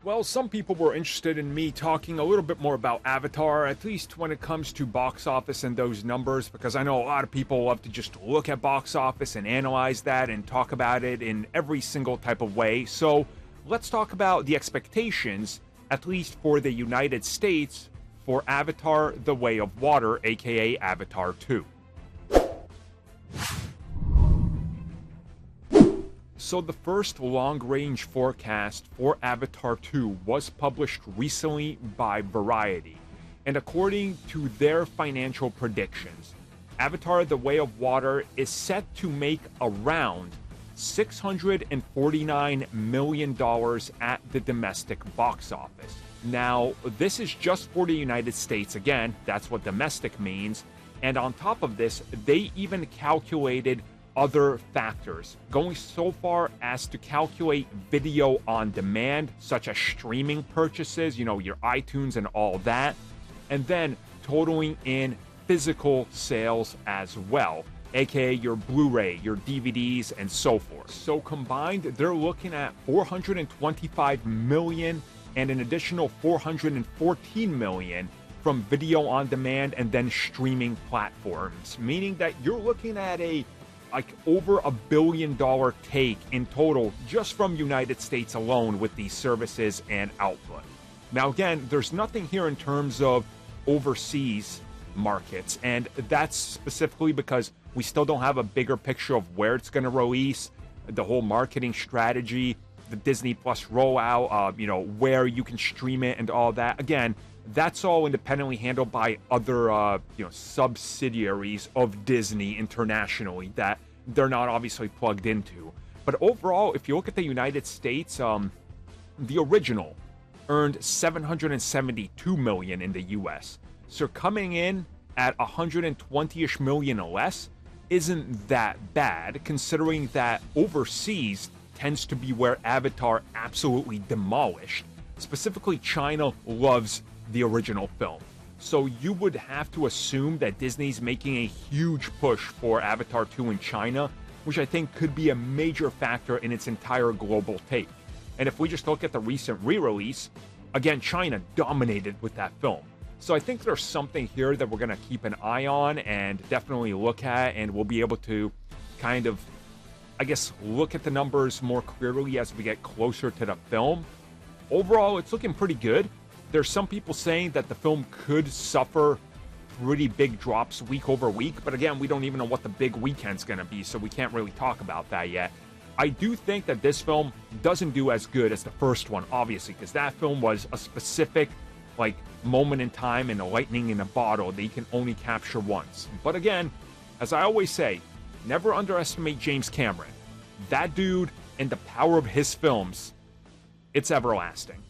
Well, some people were interested in me talking a little bit more about Avatar, at least when it comes to box office and those numbers, because I know a lot of people love to just look at box office and analyze that and talk about it in every single type of way. So let's talk about the expectations, at least for the United States, for Avatar: The Way of Water, aka Avatar 2. So the first long-range forecast for Avatar 2 was published recently by Variety, and according to their financial predictions, Avatar: The Way of Water is set to make around $649 million at the domestic box office. Now, this is just for the United States. Again, that's what domestic means. And on top of this, they even calculated other factors, going so far as to calculate video on demand, such as streaming purchases, your iTunes and all that, and then totaling in physical sales as well, aka your Blu-ray, your DVDs, and so forth. So combined, they're looking at $425 million and an additional $414 million from video on demand and then streaming platforms, meaning that you're looking at over $1 billion take in total just from United States alone with these services and output. Now again, there's nothing here in terms of overseas markets, and that's specifically because we still don't have a bigger picture of where it's going to release, the whole marketing strategy, the Disney Plus rollout, where you can stream it and all that. Again, that's all independently handled by other, subsidiaries of Disney internationally that they're not obviously plugged into. But overall, if you look at the United States, the original earned $772 million in the U.S. So coming in at 120-ish million or less isn't that bad, considering that overseas tends to be where Avatar absolutely demolished. Specifically, China loves the original film. So you would have to assume that Disney's making a huge push for Avatar 2 in China, which I think could be a major factor in its entire global take. And if we just look at the recent re-release, again, China dominated with that film. So I think there's something here that we're going to keep an eye on and definitely look at, and we'll be able to kind of, look at the numbers more clearly as we get closer to the film. Overall, it's looking pretty good. There's some people saying that the film could suffer pretty big drops week over week, but again, we don't even know what the big weekend's going to be, so we can't really talk about that yet. I do think that this film doesn't do as good as the first one, obviously, because that film was a specific, moment in time and a lightning in a bottle that you can only capture once. But again, as I always say, never underestimate James Cameron. That dude and the power of his films, it's everlasting.